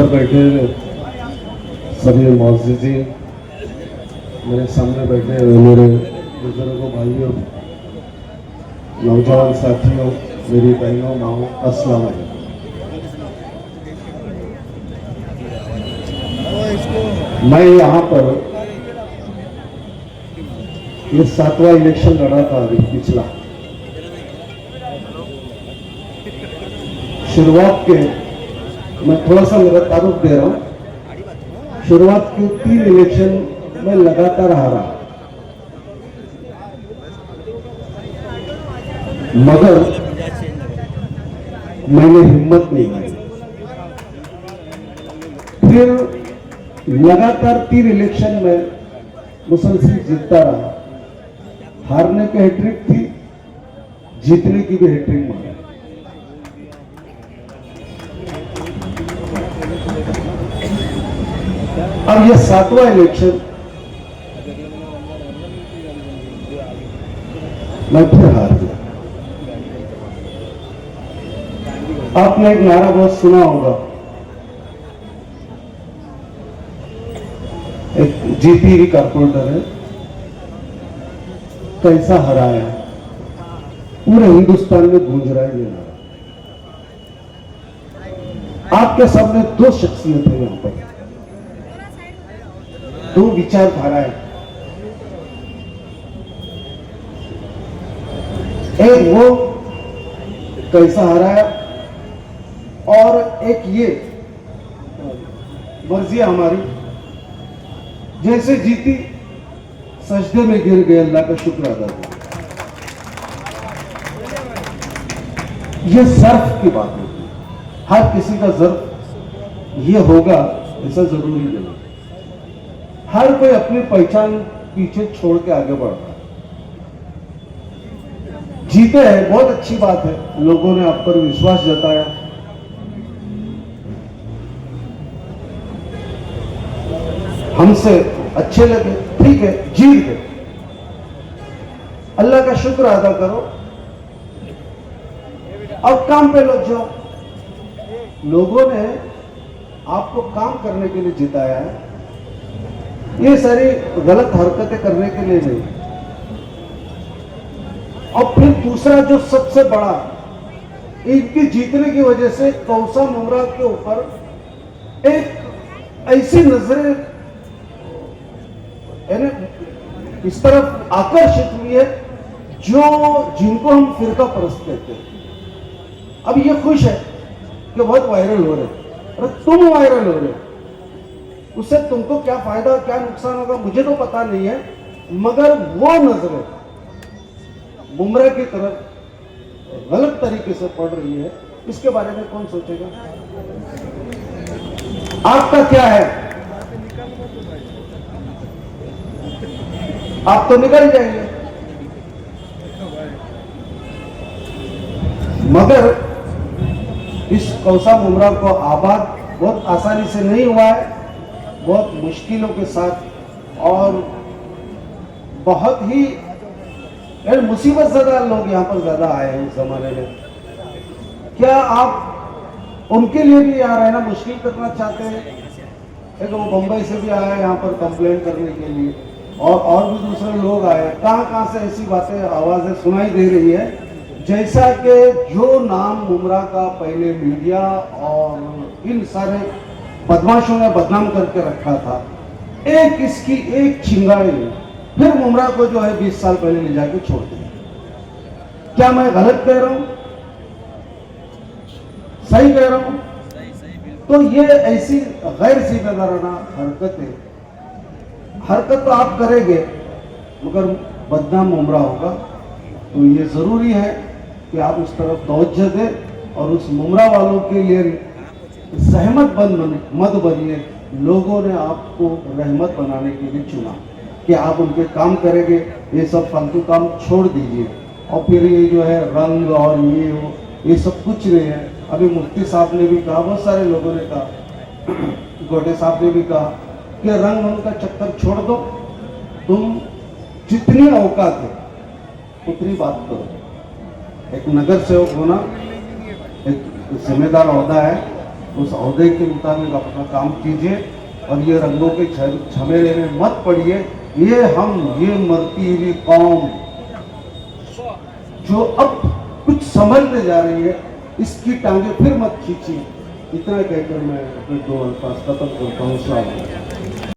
बैठे सभी मौजूदीन, मेरे सामने बैठे मेरे बुजुर्गों, भाइयों, नौजवान साथियों, मेरी बहनों, माओ, अस्सलाम वालेकुम। मैं यहाँ पर ये 7वां इलेक्शन लड़ा था अभी पिछला। शुरुआत के मैं थोड़ा सा मेरा तारुफ दे रहा हूं। शुरुआत के 3 इलेक्शन में लगातार हारा, मगर मैंने हिम्मत नहीं की। फिर लगातार 3 इलेक्शन में मुसलसल जीतता रहा। हारने की हैट्रिक थी, जीतने की भी हैट्रिक मारी। अब यह 7वां इलेक्शन मैं फिर हार गया। आपने एक नारा बहुत सुना होगा, एक जीती हुई कारपोरेटर है, कैसा हराया, पूरे हिंदुस्तान में गूंज रहा है ये नारा। आपके सामने 2 शख्सियत है यहां पर, 2 विचारधारा है। एक वो कैसा हराया और एक ये मर्जी हमारी, जैसे जीती सजदे में गिर गए, अल्लाह का शुक्र अदा किया। ये ज़र्फ की बात होती है, हर किसी का ज़र्फ ये होगा ऐसा जरूरी नहीं। हर कोई अपनी पहचान पीछे छोड़ के आगे बढ़ रहा है। जीते हैं, बहुत अच्छी बात है, लोगों ने आप पर विश्वास जताया। हमसे अच्छे लगे, ठीक है, जीत गए, अल्लाह का शुक्र अदा करो और काम पे लग जाओ। लोगों ने आपको काम करने के लिए जिताया है, ये सारी गलत हरकतें करने के लिए नहीं। और फिर दूसरा जो सबसे बड़ा, इनकी जीतने की वजह से कौसा मुमरा के ऊपर एक ऐसी नजरें इस तरफ आकर्षित हुई है जिनको हम फिरका परस्त कहते हैं। अब ये खुश है कि बहुत वायरल हो रहे, अरे तुम वायरल हो रहे, उससे तुमको क्या फायदा क्या नुकसान होगा मुझे तो पता नहीं है, मगर वो नजरें मुमरा की तरफ गलत तरीके से पड़ रही है, इसके बारे में कौन सोचेगा? आपका क्या है? आप तो निकल जाएंगे, मगर इस कौसा मुमरा को आबाद बहुत आसानी से नहीं हुआ है, बहुत मुश्किलों के साथ और बहुत ही मुसीबत ज़्यादा लोग यहाँ पर ज़्यादा आए हैं इस जमाने में। क्या आप उनके लिए भी यहाँ रहना मुश्किल करना चाहते हैं? एक वो बम्बई से भी आया है यहाँ पर कंप्लेंट करने के लिए, और भी दूसरे लोग आए। कहाँ से ऐसी बातें आवाज़ें सुनाई दे रही है जैसा कि जो नाम मुमरा का पहले मीडिया और इन सारे बदमाशों ने बदनाम करके रखा था, एक इसकी एक चिंगारी फिर मुमरा को जो है 20 साल पहले ले जाके छोड़ दिया। क्या मैं गलत कह रहा हूं? सही कह रहा हूं? तो ये ऐसी गैर जिम्मेदाराना हरकत तो आप करेंगे, मगर बदनाम मुमरा होगा। तो ये जरूरी है कि आप उस तरफ तवज्जो दें और उस मुमरा वालों के लिए सहमत मत बनिए। लोगों ने आपको रहमत बनाने के लिए चुना कि आप उनके काम करेंगे, ये सब फालतू काम छोड़ दीजिए। और फिर ये जो है रंग और ये सब कुछ नहीं है। अभी मुफ्ती साहब ने भी कहा, बहुत सारे लोगों ने कहा, गोटे साहब ने भी कहा कि रंग मंग का चक्कर छोड़ दो, तुम जितनी औकात है उतनी बात करो। एक नगर सेवक होना एक जिम्मेदार ओहदा है, उस अहदे के मुताबिक अपना काम कीजिए और ये रंगों के झमेले में मत पड़िए। ये मरती हुई कौम जो अब कुछ समझने जा रही है, इसकी टांगे फिर मत खींचिए। इतना कहकर मैं अपने 2 अल्फाज खत्म करता हूँ।